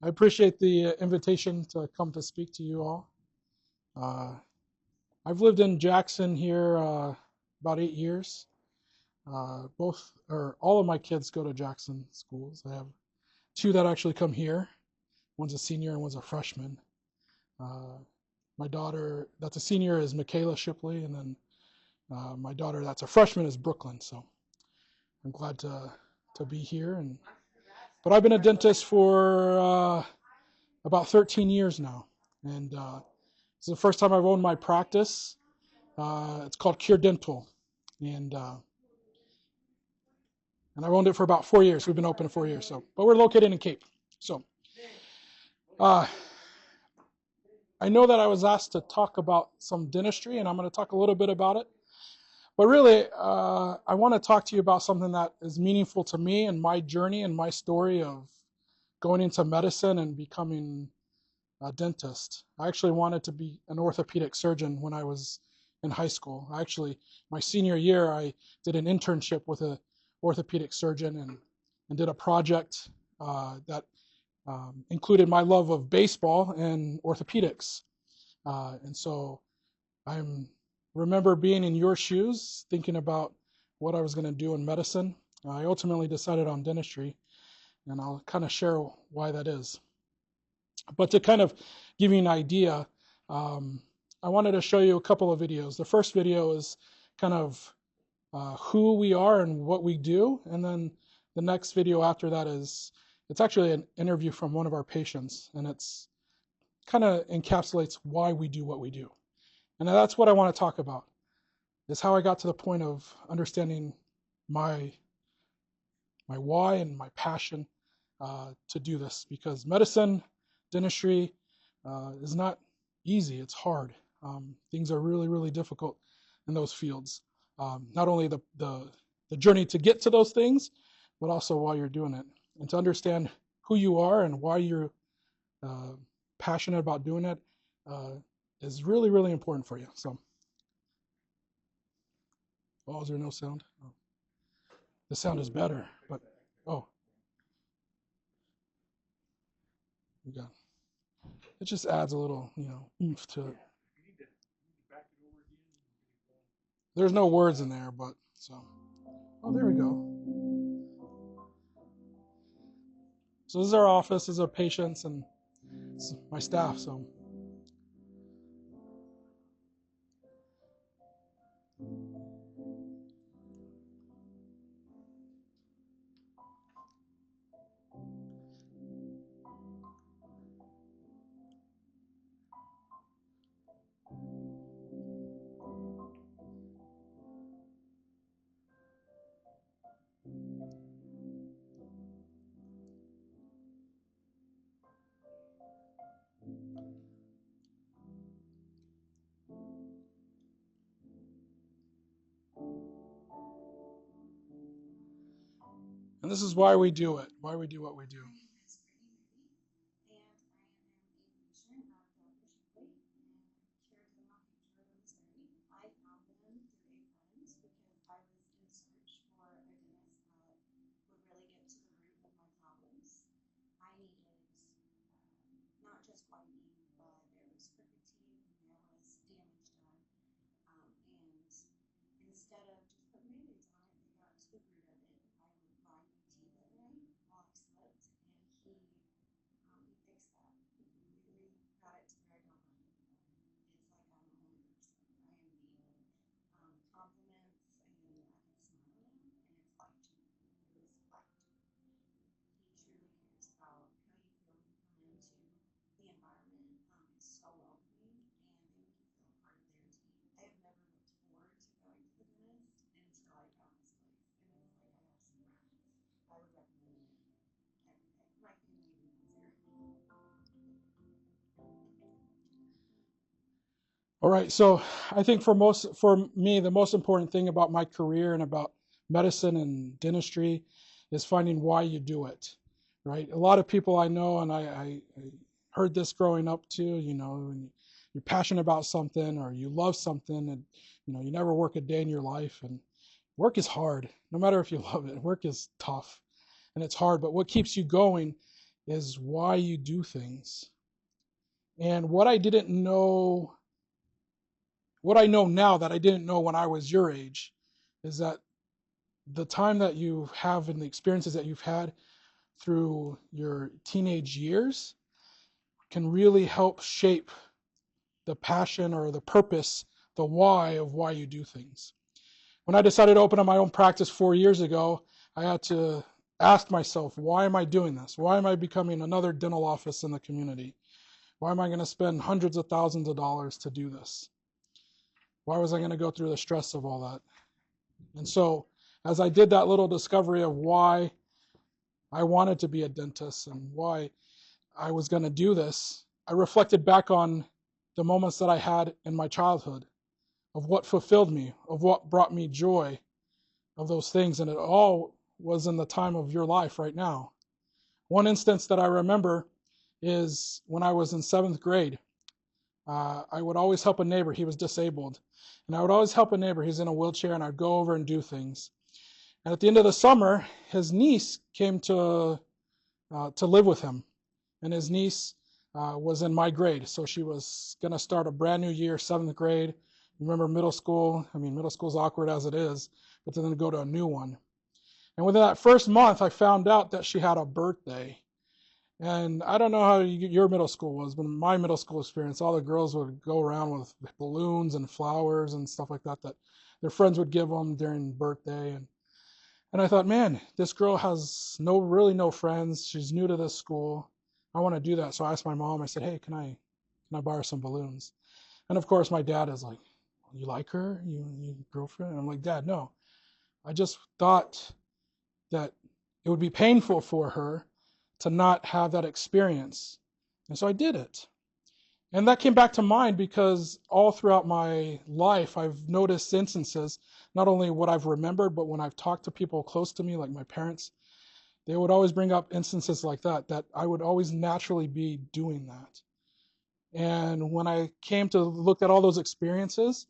I appreciate the invitation to come to speak to you all. Uh, I've lived in Jackson here about 8 years. All of my kids go to Jackson schools. I have two that actually come here. One's a senior and one's a freshman. Uh, my daughter, that's a senior, is Michaela Shipley, and then my daughter, that's a freshman, is Brooklyn. So I'm glad to be here. But I've been a dentist for about 13 years now, and it's the first time I've owned my practice. It's called Cure Dental, and I've owned it for about 4 years. We've been open 4 years, but we're located in Cape. So uh, I know that I was asked to talk about some dentistry, and I'm going to talk a little bit about it. But really, I want to talk to you about something that is meaningful to me and my journey and my story of going into medicine and becoming a dentist. I actually wanted to be an orthopedic surgeon when I was in high school. My senior year, I did an internship with an orthopedic surgeon and did a project that included my love of baseball and orthopedics. And so I remember being in your shoes, thinking about what I was going to do in medicine. I ultimately decided on dentistry, and I'll kind of share why that is. But to kind of give you an idea, I wanted to show you a couple of videos. The first video is kind of who we are and what we do, and then the next video after that it's actually an interview from one of our patients, and it's kind of encapsulates why we do what we do. And that's what I want to talk about, is how I got to the point of understanding my why and my passion to do this, because medicine, dentistry is not easy. It's hard. Things are really, really difficult in those fields. Not only the journey to get to those things, but also while you're doing it. And to understand who you are and why you're passionate about doing it is really, really important for you. So, is there no sound? Oh. The sound is better, but we got it. Just adds a little, oomph to it. There's no words in there, but so. Oh, there we go. So this is our office, this is our patients, and my staff. So. And this is why we do it, why we do what we do. All right, so I think for me, the most important thing about my career and about medicine and dentistry is finding why you do it, right? A lot of people I know, and I heard this growing up too, when you're passionate about something or you love something, and you never work a day in your life, and work is hard. No matter if you love it, work is tough and it's hard, but what keeps you going is why you do things. And what I didn't know, what I know now that I didn't know when I was your age, is that the time that you have and the experiences that you've had through your teenage years can really help shape the passion or the purpose, the why of why you do things. When I decided to open up my own practice 4 years ago, I had to ask myself, why am I doing this? Why am I becoming another dental office in the community? Why am I going to spend hundreds of thousands of dollars to do this? Why was I going to go through the stress of all that? And so, as I did that little discovery of why I wanted to be a dentist and why I was going to do this, I reflected back on the moments that I had in my childhood, of what fulfilled me, of what brought me joy, of those things, and it all was in the time of your life right now. One instance that I remember is when I was in 7th grade. I would always help a neighbor. He was disabled. And I would always help a neighbor. He's in a wheelchair, and I'd go over and do things. And at the end of the summer, his niece came to live with him. And his niece was in my grade. So she was going to start a brand new year, 7th grade. Remember middle school? I mean, middle school's awkward as it is, but then go to a new one. And within that first month, I found out that she had a birthday. And I don't know how your middle school was, but in my middle school experience, all the girls would go around with balloons and flowers and stuff like that their friends would give them during birthday. And I thought, man, this girl has really no friends. She's new to this school. I want to do that. So I asked my mom, I said, hey, can I borrow some balloons? And of course, my dad is like, you like her? You girlfriend? And I'm like, Dad, no. I just thought that it would be painful for her to not have that experience. And so I did it. And that came back to mind because all throughout my life, I've noticed instances, not only what I've remembered, but when I've talked to people close to me, like my parents, they would always bring up instances like that I would always naturally be doing that. And when I came to look at all those experiences,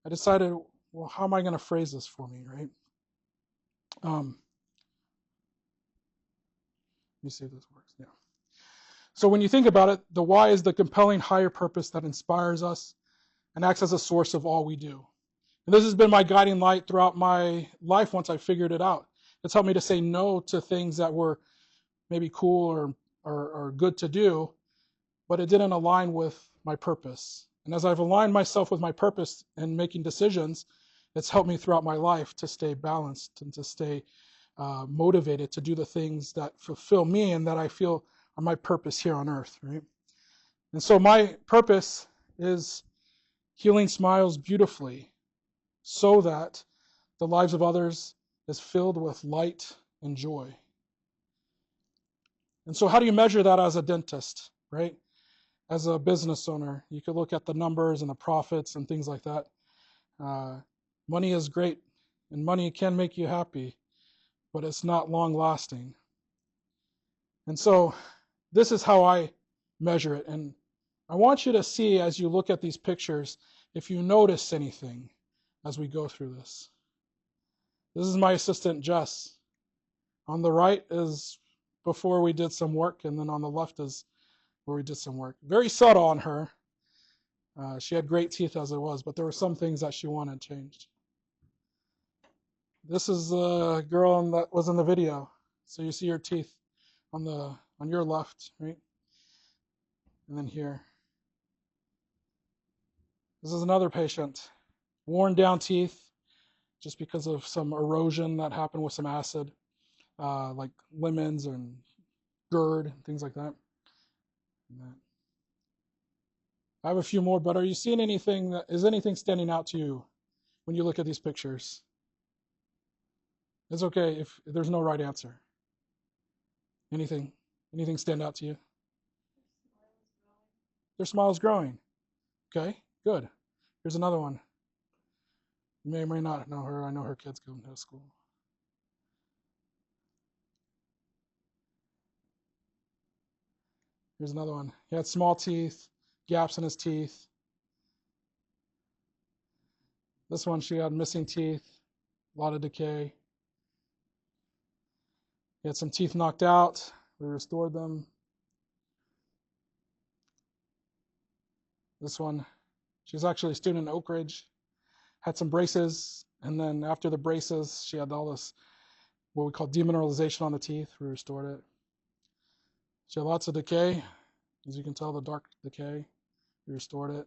I decided, well, how am I going to phrase this for me, right? Let me see if this works. Yeah. So when you think about it, the why is the compelling higher purpose that inspires us and acts as a source of all we do. And this has been my guiding light throughout my life once I figured it out. It's helped me to say no to things that were maybe cool or good to do, but it didn't align with my purpose. And as I've aligned myself with my purpose and making decisions, it's helped me throughout my life to stay balanced and to stay motivated to do the things that fulfill me and that I feel are my purpose here on earth, right? And so my purpose is healing smiles beautifully so that the lives of others is filled with light and joy. And so how do you measure that as a dentist, right? As a business owner, you could look at the numbers and the profits and things like that. Money is great, and money can make you happy, but it's not long lasting. And so this is how I measure it. And I want you to see, as you look at these pictures, if you notice anything as we go through this. This is my assistant, Jess. On the right is before we did some work, and then on the left is where we did some work. Very subtle on her. She had great teeth as it was, but there were some things that she wanted changed. This is the girl that was in the video. So you see her teeth on your left, right? And then here. This is another patient. Worn down teeth just because of some erosion that happened with some acid, like lemons and GERD, things like that. I have a few more, but are you seeing anything? Is anything standing out to you when you look at these pictures? It's okay if there's no right answer. Anything stand out to you? Their smile is growing. Okay, good. Here's another one. You may or may not know her. I know her kids go to school. Here's another one. He had small teeth, gaps in his teeth. This one, she had missing teeth, a lot of decay. He had some teeth knocked out, We restored them. This one, she's actually a student in Oak Ridge. Had some braces, and then after the braces, she had all this, what we call demineralization on the teeth. We restored it. She had lots of decay. As you can tell, the dark decay. We restored it.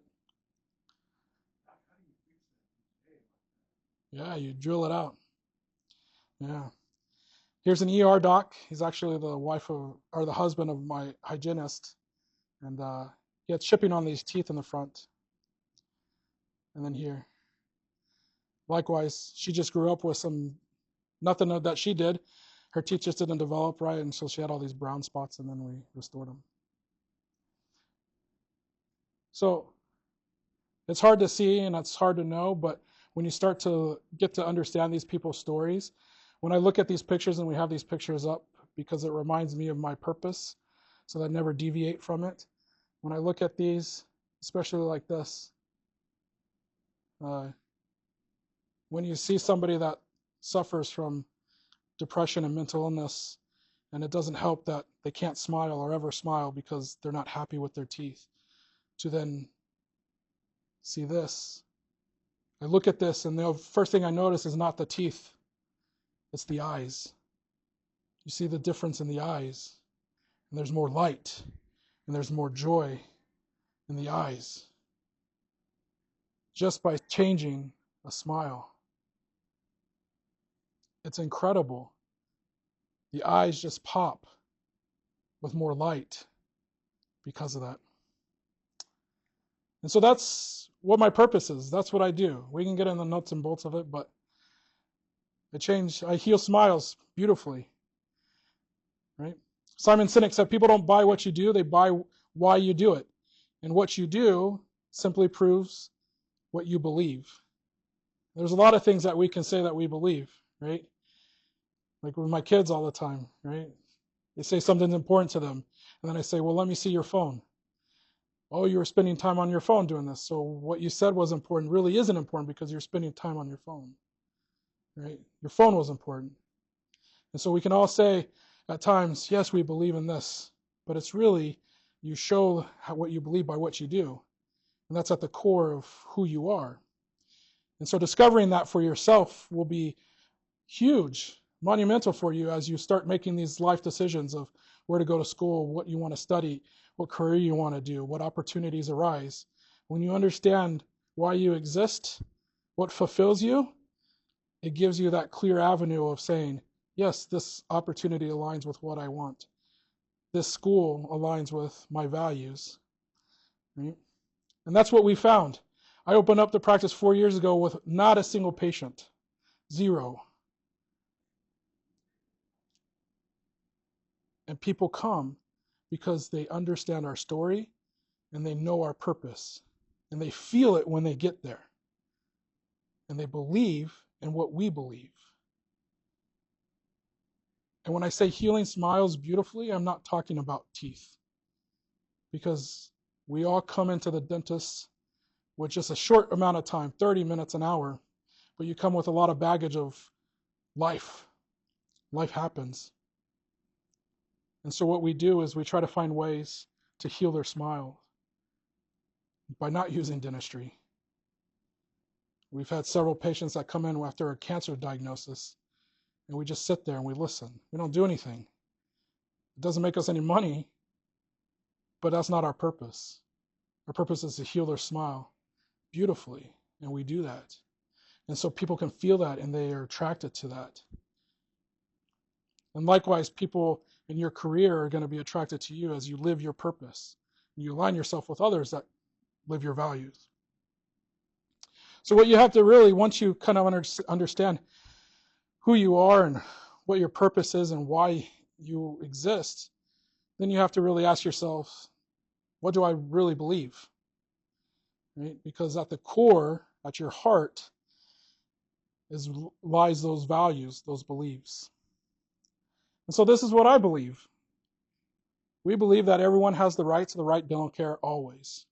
Yeah, you drill it out. Yeah. Here's an ER doc. He's actually the wife of, or the husband of my hygienist. And he had chipping on these teeth in the front. And then here. Likewise, she just grew up with nothing that she did. Her teeth just didn't develop right, and so she had all these brown spots, and then we restored them. So it's hard to see and it's hard to know, but when you start to get to understand these people's stories, when I look at these pictures, and we have these pictures up because it reminds me of my purpose, so that I never deviate from it. When I look at these, especially like this, when you see somebody that suffers from depression and mental illness, and it doesn't help that they can't smile or ever smile because they're not happy with their teeth, to then see this. I look at this, and the first thing I notice is not the teeth, it's the eyes. You see the difference in the eyes, and there's more light, and there's more joy in the eyes, just by changing a smile. It's incredible. The eyes just pop with more light because of that. And so that's what my purpose is. That's what I do. We can get in the nuts and bolts of it, but I heal smiles beautifully. Right? Simon Sinek said, people don't buy what you do, they buy why you do it. And what you do simply proves what you believe. There's a lot of things that we can say that we believe, right? Like with my kids all the time, right? They say something's important to them. And then I say, well, let me see your phone. Oh, you were spending time on your phone doing this. So what you said was important really isn't important because you're spending time on your phone, right? Your phone was important. And so we can all say at times, yes, we believe in this, but it's really, you show what you believe by what you do. And that's at the core of who you are. And so discovering that for yourself will be huge, monumental for you as you start making these life decisions of where to go to school, what you want to study, what career you want to do, what opportunities arise. When you understand why you exist, what fulfills you, it gives you that clear avenue of saying, yes, this opportunity aligns with what I want. This school aligns with my values. Right? And that's what we found. I opened up the practice 4 years ago with not a single patient. 0. And people come because they understand our story and they know our purpose. And they feel it when they get there. And they believe in what we believe. And when I say healing smiles beautifully, I'm not talking about teeth. Because we all come into the dentist with just a short amount of time, 30 minutes, an hour, but you come with a lot of baggage of life. Life happens. And so what we do is we try to find ways to heal their smile by not using dentistry. We've had several patients that come in after a cancer diagnosis, and we just sit there and we listen. We don't do anything. It doesn't make us any money, but that's not our purpose. Our purpose is to heal their smile beautifully, and we do that. And so people can feel that, and they are attracted to that. And likewise, people in your career are going to be attracted to you as you live your purpose. And you align yourself with others that live your values. So what you have to really, once you kind of understand who you are and what your purpose is and why you exist, then you have to really ask yourself, what do I really believe? Right? Because at the core, at your heart, lies those values, those beliefs. And so this is what I believe. We believe that everyone has the right to the right dental care always.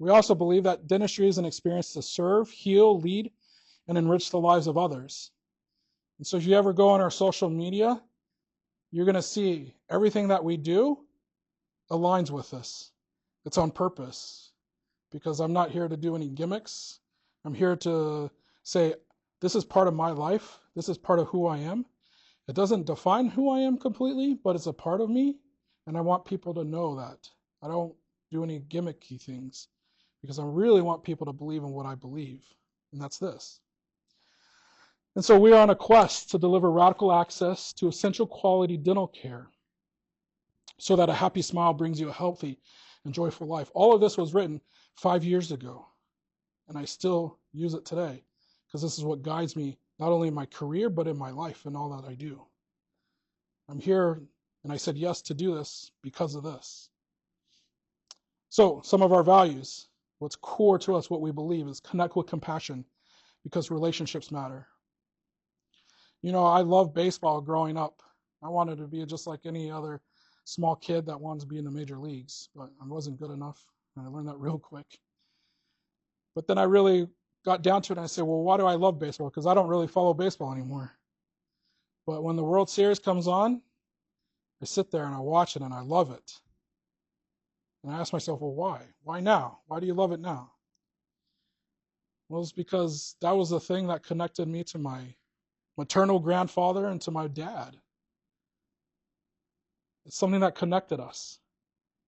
We also believe that dentistry is an experience to serve, heal, lead, and enrich the lives of others. And so if you ever go on our social media, you're going to see everything that we do aligns with this. It's on purpose, because I'm not here to do any gimmicks. I'm here to say, this is part of my life. This is part of who I am. It doesn't define who I am completely, but it's a part of me. And I want people to know that. I don't do any gimmicky things, because I really want people to believe in what I believe. And that's this. And so we are on a quest to deliver radical access to essential quality dental care so that a happy smile brings you a healthy and joyful life. All of this was written 5 years ago, and I still use it today, because this is what guides me not only in my career, but in my life and all that I do. I'm here, and I said yes to do this because of this. So some of our values, what's core to us, what we believe, is connect with compassion, because relationships matter. You know, I loved baseball growing up. I wanted to be just like any other small kid that wanted to be in the major leagues, but I wasn't good enough, and I learned that real quick. But then I really got down to it, and I said, well, why do I love baseball? Because I don't really follow baseball anymore. But when the World Series comes on, I sit there and I watch it, and I love it. And I ask myself, well, why? Why now? Why do you love it now? Well, it's because that was the thing that connected me to my maternal grandfather and to my dad. It's something that connected us.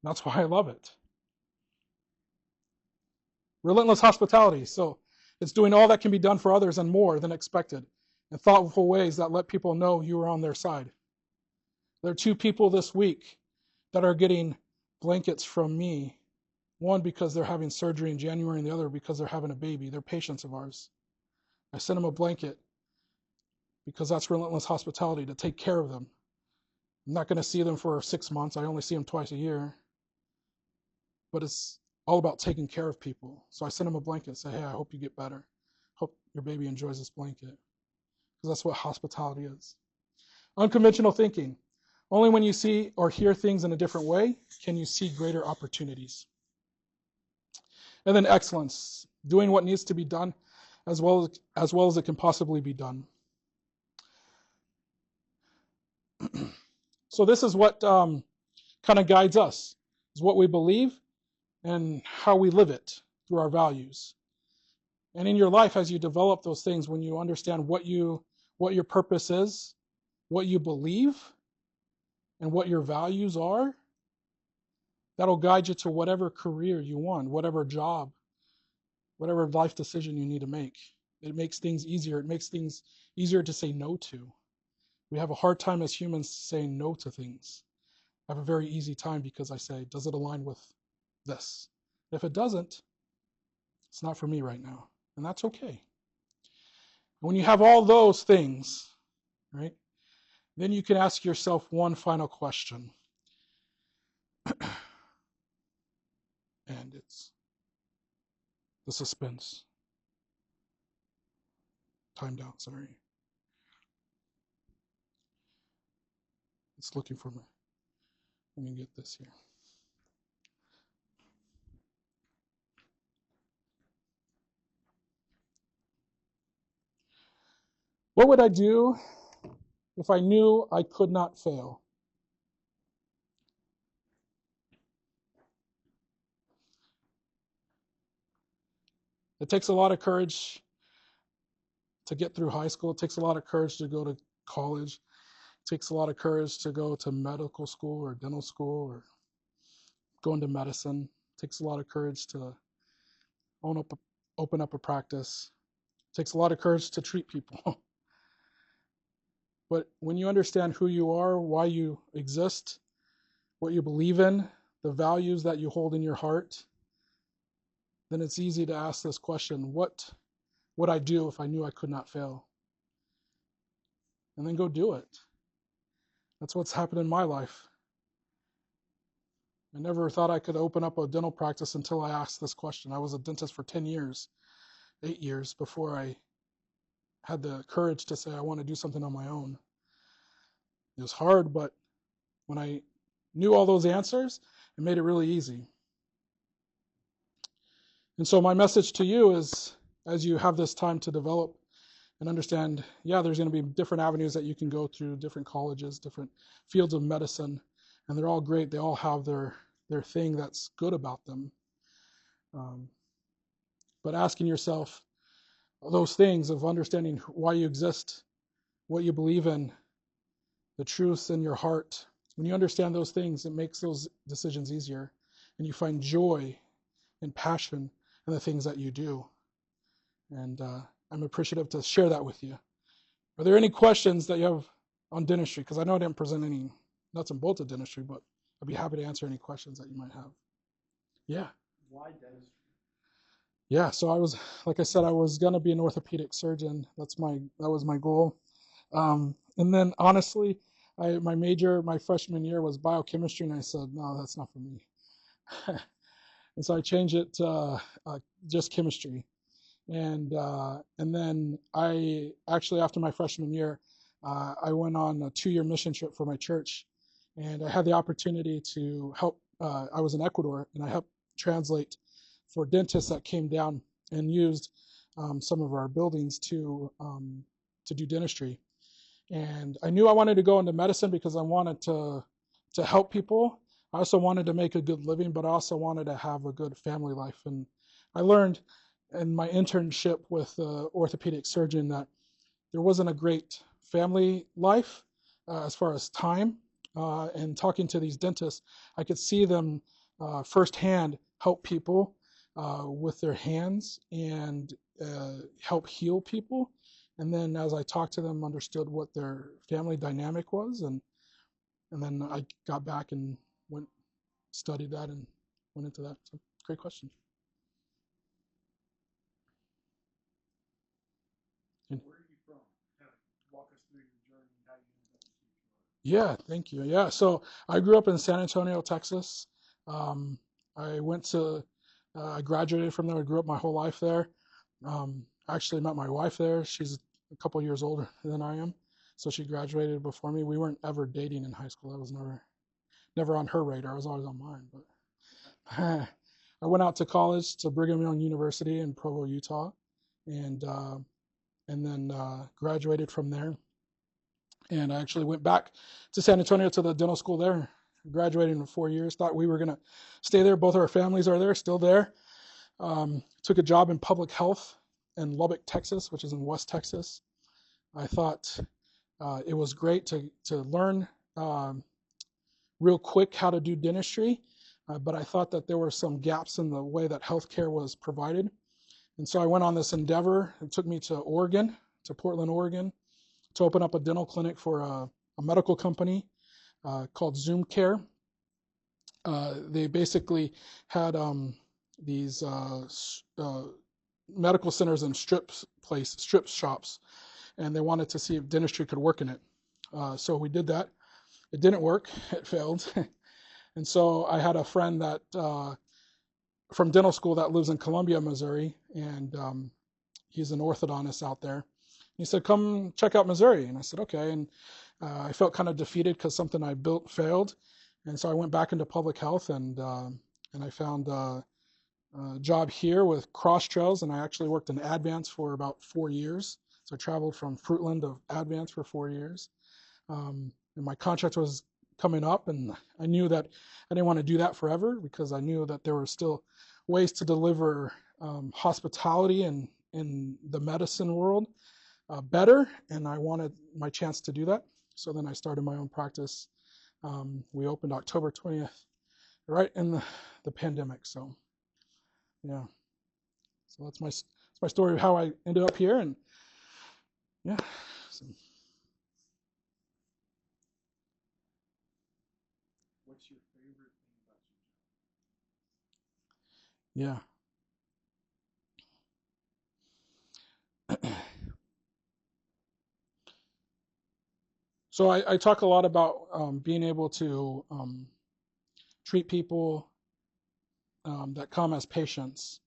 That's why I love it. Relentless hospitality. So it's doing all that can be done for others and more than expected, in thoughtful ways that let people know you are on their side. There are 2 people this week that are getting blankets from me. One because they're having surgery in January, and the other because they're having a baby. They're patients of ours. I sent them a blanket because that's relentless hospitality, to take care of them. I'm not going to see them for 6 months. I only see them twice a year. But it's all about taking care of people. So I sent them a blanket, say, hey, I hope you get better. Hope your baby enjoys this blanket. Because that's what hospitality is. Unconventional thinking. Only when you see or hear things in a different way can you see greater opportunities. And then excellence. Doing what needs to be done as well as it can possibly be done. So this is what kind of guides us, is what we believe and how we live it through our values. And in your life, as you develop those things, when you understand what your purpose is, what you believe, and what your values are, that'll guide you to whatever career you want, whatever job, whatever life decision you need to make. It makes things easier. It makes things easier to say no to. We have a hard time as humans saying no to things. I have a very easy time because I say, does it align with this? If it doesn't, it's not for me right now. And that's okay. When you have all those things, right, then you can ask yourself one final question. And it's the suspense. Timed out, sorry. It's looking for me. Let me get this here. What would I do if I knew I could not fail? It takes a lot of courage to get through high school. It takes a lot of courage to go to college. It takes a lot of courage to go to medical school or dental school or go into medicine. It takes a lot of courage to open up a practice. It takes a lot of courage to treat people. But when you understand who you are, why you exist, what you believe in, the values that you hold in your heart, then it's easy to ask this question, what would I do if I knew I could not fail? And then go do it. That's what's happened in my life. I never thought I could open up a dental practice until I asked this question. I was a dentist for 10 years, 8 years, before I had the courage to say I want to do something on my own. It was hard, but when I knew all those answers, it made it really easy. And so my message to you is, as you have this time to develop and understand, yeah, there's going to be different avenues that you can go through, different colleges, different fields of medicine, and they're all great. They all have their thing that's good about them. Um, but asking yourself those things of understanding why you exist, what you believe in, the truth in your heart. When you understand those things, it makes those decisions easier, and you find joy and passion in the things that you do. And I'm appreciative to share that with you. Are there any questions that you have on dentistry? Because I know I didn't present any nuts and bolts of dentistry, but I'd be happy to answer any questions that you might have. Yeah. Why dentistry? Yeah. So I was, like I said, I was gonna be an orthopedic surgeon. That was my goal. And then honestly, my major my freshman year was biochemistry, and I said, no, that's not for me. And so I changed it to just chemistry. And then I actually, after my freshman year, I went on a 2-year mission trip for my church, and I had the opportunity to help. I was in Ecuador, and I helped translate for dentists that came down and used some of our buildings to do dentistry. And I knew I wanted to go into medicine because I wanted to help people. I also wanted to make a good living, but I also wanted to have a good family life. And I learned in my internship with the orthopedic surgeon that there wasn't a great family life as far as time. And talking to these dentists, I could see them firsthand help people with their hands and help heal people. And then as I talked to them, understood what their family dynamic was, and then I got back and went studied that and went into that. So great question. And Where are you from? Kind of walk us through your journey and how you ended up in Detroit. yeah, thank you. Yeah, so I grew up in San Antonio, Texas. Um, I went to, I graduated from there. I grew up my whole life there. I actually met my wife there. She's a couple years older than I am, so she graduated before me. We weren't ever dating in high school. That was never on her radar. It was always on mine. But I went out to college to Brigham Young University in Provo, Utah, and uh, and then graduated from there. And I actually went back to San Antonio to the dental school there. Graduated in 4 years. Thought we were gonna stay there. Both our families are there, still there. Took a job in public health in Lubbock, Texas, which is in West Texas. I thought it was great to learn real quick how to do dentistry, but I thought that there were some gaps in the way that healthcare was provided. And so I went on this endeavor. It took me to Oregon, to Portland, Oregon, to open up a dental clinic for a medical company called Zoom Care. They basically had these medical centers and strip shops, and they wanted to see if dentistry could work in it. So we did that. It didn't work. It failed. And so I had a friend that from dental school that lives in Columbia, Missouri, and he's an orthodontist out there. He said, "Come check out Missouri," and I said, "Okay." And I felt kind of defeated because something I built failed, and so I went back into public health, and I found a job here with Cross Trails, and I actually worked in Advance for about 4 years. So I traveled from Fruitland to Advance for 4 years. And my contract was coming up, and I knew that I didn't want to do that forever because I knew that there were still ways to deliver hospitality in the medicine world better, and I wanted my chance to do that. So then I started my own practice. We opened October 20th, right in the pandemic. So yeah, so that's my story of how I ended up here, and yeah. So, What's your favorite thing about your job? yeah. So I talk a lot about being able to treat people that come as patients.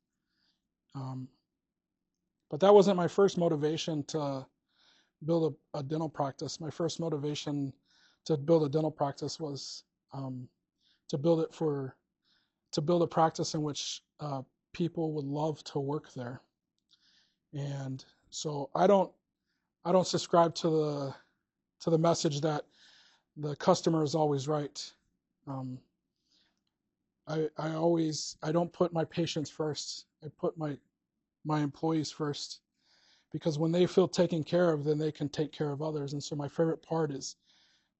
Um, but that wasn't my first motivation to build a dental practice. My first motivation to build a dental practice was um, to build it for to build a practice in which people would love to work there. And so I don't I don't subscribe to the message that the customer is always right. Um, I don't put my patients first. I put my employees first, because when they feel taken care of, then they can take care of others. And so my favorite part is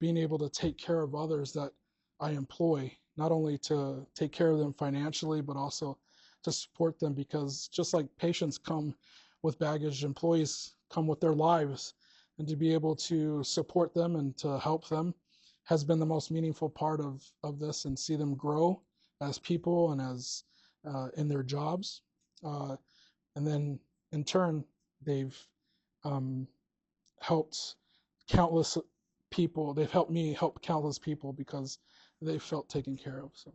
being able to take care of others that I employ, not only to take care of them financially, but also to support them, because just like patients come with baggage, employees come with their lives, and to be able to support them and to help them has been the most meaningful part of this, and see them grow as people and as in their jobs. And then in turn, they've um, helped countless people. They've helped me help countless people because they felt taken care of. So,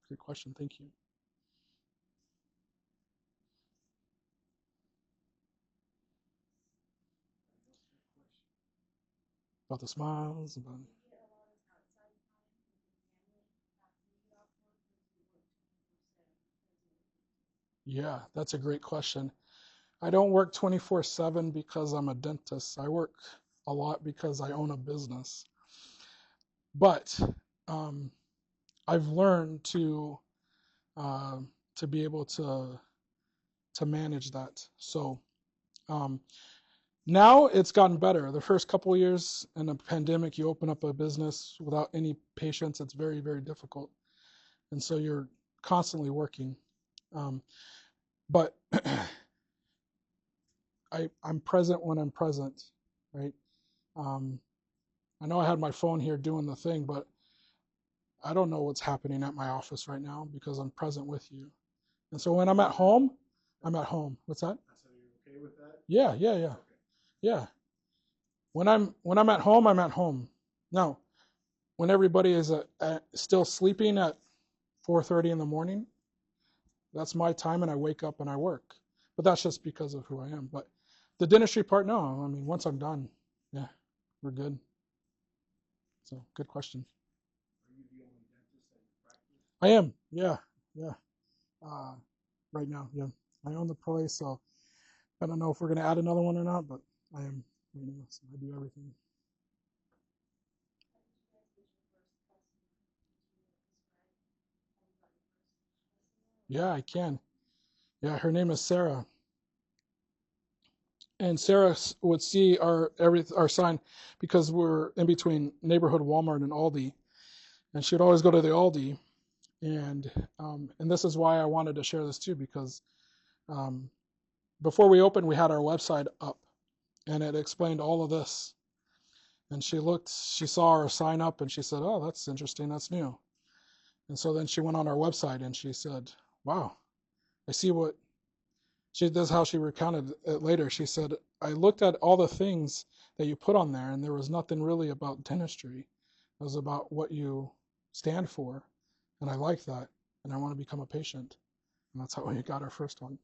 good question. Thank you. About the smiles. About yeah, that's a great question. I don't work 24/7 because I'm a dentist. I work a lot because I own a business. But um, I've learned uh, to be able to manage that. So um, now it's gotten better. The first couple of years in a pandemic, you open up a business without any patients, it's very, very difficult. And so you're constantly working. Um, but I'm present when I'm present, right? Um, I know I had my phone here doing the thing, but I don't know what's happening at my office right now because I'm present with you. And so when I'm at home, I'm at home. What's that? So you're okay with that? Yeah, yeah, yeah, Okay. yeah. When I'm at home, I'm at home. Now, when everybody is still sleeping at 4:30 in the morning, that's my time, and I wake up and I work. But that's just because of who I am. But the dentistry part, no. I mean, once I'm done, yeah, we're good. So, good question. Are you the only dentist at your practice? I am, yeah, yeah. Uh, right now, yeah. I own the place, so I don't know if we're gonna add another one or not, but I am right now, so I do everything. Yeah, I can. Yeah, her name is Sarah. And Sarah would see our sign because we're in between neighborhood Walmart and Aldi, and she'd always go to the Aldi, and this is why I wanted to share this too, because um, before we opened, we had our website up, and it explained all of this. And she saw our sign up, and she said, "Oh, that's interesting. That's new." And so then she went on our website and she said, "Wow, I see what." This is how she recounted it later. She said, "I looked at all the things that you put on there, and there was nothing really about dentistry. It was about what you stand for, and I like that, and I want to become a patient." And that's how we got our first one.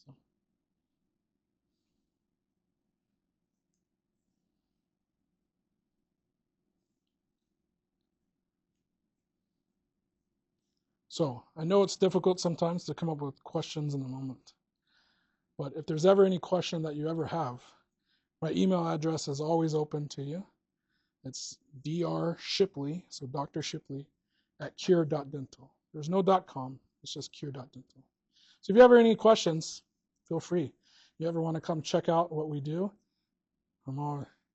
So, so I know it's difficult sometimes to come up with questions in the moment, but if there's ever any question that you ever have, my email address is always open to you. It's Dr. Shipley, so Dr. Shipley at cure.dental. There's no .com, it's just cure.dental. So if you have any questions, feel free. You ever want to come check out what we do,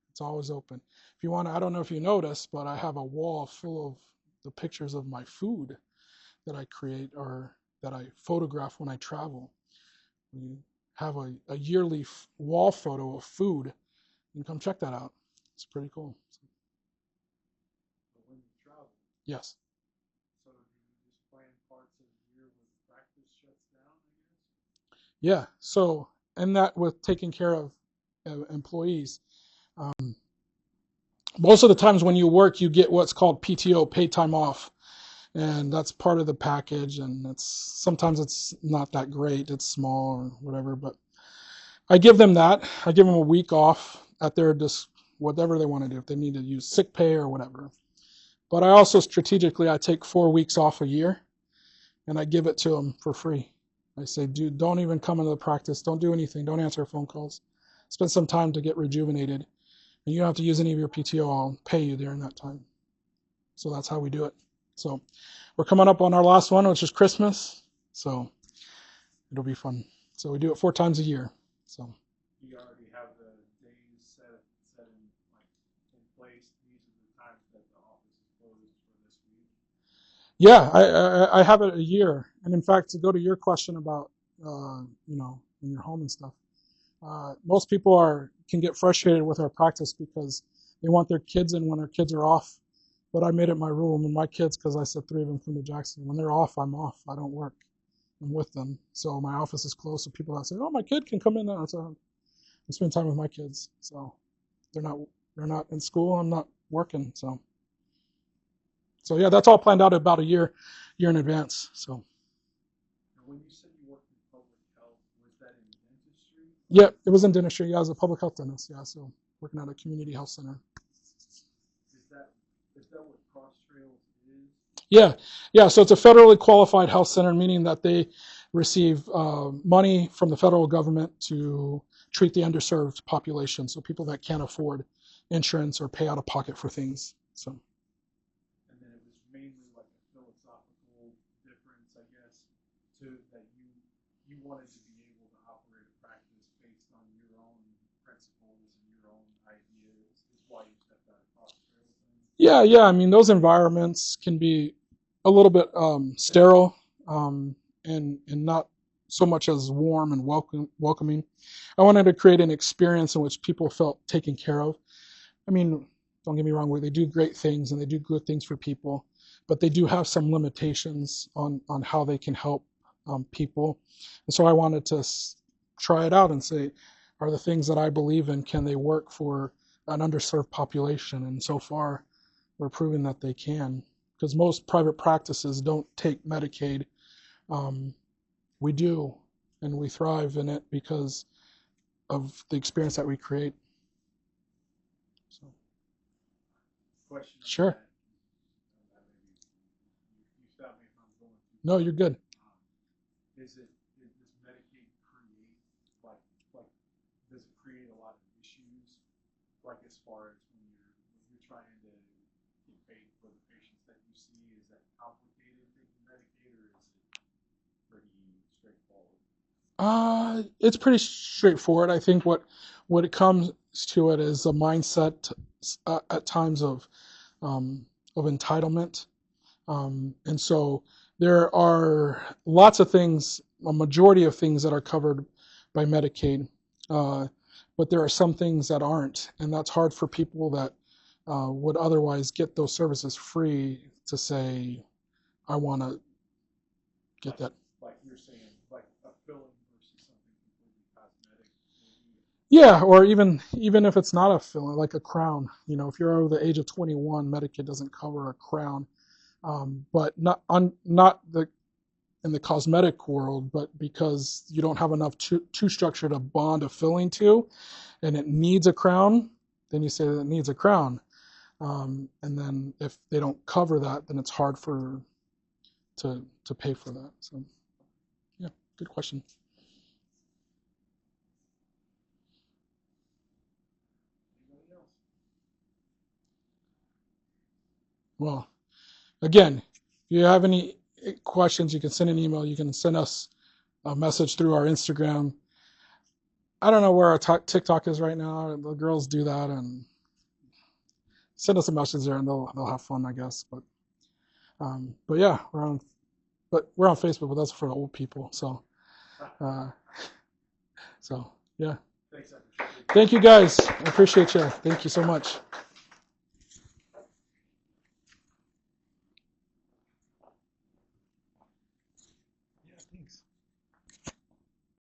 it's always open. If you want to, I don't know if you noticed, but I have a wall full of the pictures of my food that I create or that I photograph when I travel. We have a yearly wall photo of food. You can come check that out. It's pretty cool. But when you travel, Yes. so do you just plan parts of the year when the practice shuts down, I guess? Yeah. So, and that with taking care of employees, most of the times when you work, you get what's called PTO, paid time off, and that's part of the package. And sometimes it's not that great; it's small or whatever. But I give them that. I give them a week off at their just whatever they want to do, if they need to use sick pay or whatever. But I also strategically I take 4 weeks off a year, and I give it to them for free. I say, dude, don't even come into the practice. Don't do anything. Don't answer phone calls. spend some time to get rejuvenated. And you don't have to use any of your PTO. I'll pay you during that time. So that's how we do it. So we're coming up on our last one, which is Christmas. So it'll be fun. So we do it 4 times a year. So You already have the days set in place. These are the times that the office is closed for this week. yeah, I have it a year. And in fact, to go to your question about in your home and stuff, most people can get frustrated with our practice because they want their kids in when their kids are off. But I made it my rule when my kids, because I said 3 of them come to Jackson, when they're off, I'm off. I don't work. I'm with them. So my office is closed. So people that say, "Oh, my kid can come in there," I spend time with my kids. So they're not in school. I'm not working. So yeah, that's all planned out about a year in advance. So Now, when you said you worked in public health, was that in dentistry? yeah, it was in dentistry. Yeah, I was a public health dentist. Yeah, so working at a community health center. Is that what Cross Trails is? Yeah. So it's a federally qualified health center, meaning that they receive money from the federal government to treat the underserved population. So people that can't afford insurance or pay out of pocket for things. So And then it was mainly like a philosophical difference, I guess, to that you wanted to be able to operate a practice based on your own principles and your own ideas is why you stepped out of Cross Trails. yeah. I mean, those environments can be a little bit sterile and not so much as warm and welcoming. I wanted to create an experience in which people felt taken care of. I mean, don't get me wrong, they do great things and they do good things for people, but they do have some limitations on how they can help people. And so I wanted to try it out and say, are the things that I believe in, can they work for an underserved population? And so far, we're proving that they can, because most private practices don't take Medicaid. We do, and we thrive in it because of the experience that we create. So, Question on sure. that, maybe you stop me if I'm going too No, far. you're good. Does Medicaid create like does it create a lot of issues like as far as when you're trying to get paid for the patients that you see? Is that complicated taking Medicaid or is it pretty straightforward? It's pretty straightforward. I think what it comes to it is a mindset at times of entitlement. And so there are lots of things, a majority of things that are covered by Medicaid, but there are some things that aren't, and that's hard for people that would otherwise get those services free to say, I want to get that. Like you're saying, like a filling versus something completely cosmetic. Maybe. Yeah, or even if it's not a filling, like a crown. If you're over the age of 21, Medicaid doesn't cover a crown. But not in the cosmetic world, but because you don't have enough too structured a bond of filling to, and it needs a crown, then you say that it needs a crown. And then if they don't cover that, then it's hard to pay for that. So yeah, good question. Anybody else? Well, again, if you have any questions, you can send an email. You can send us a message through our Instagram. I don't know where our TikTok is right now. The girls do that, and send us a message there, and they'll have fun, I guess. But yeah, we're on Facebook, but that's for the old people. So yeah. Thanks, Thank you guys. I appreciate you. Thank you so much. Yeah, thanks.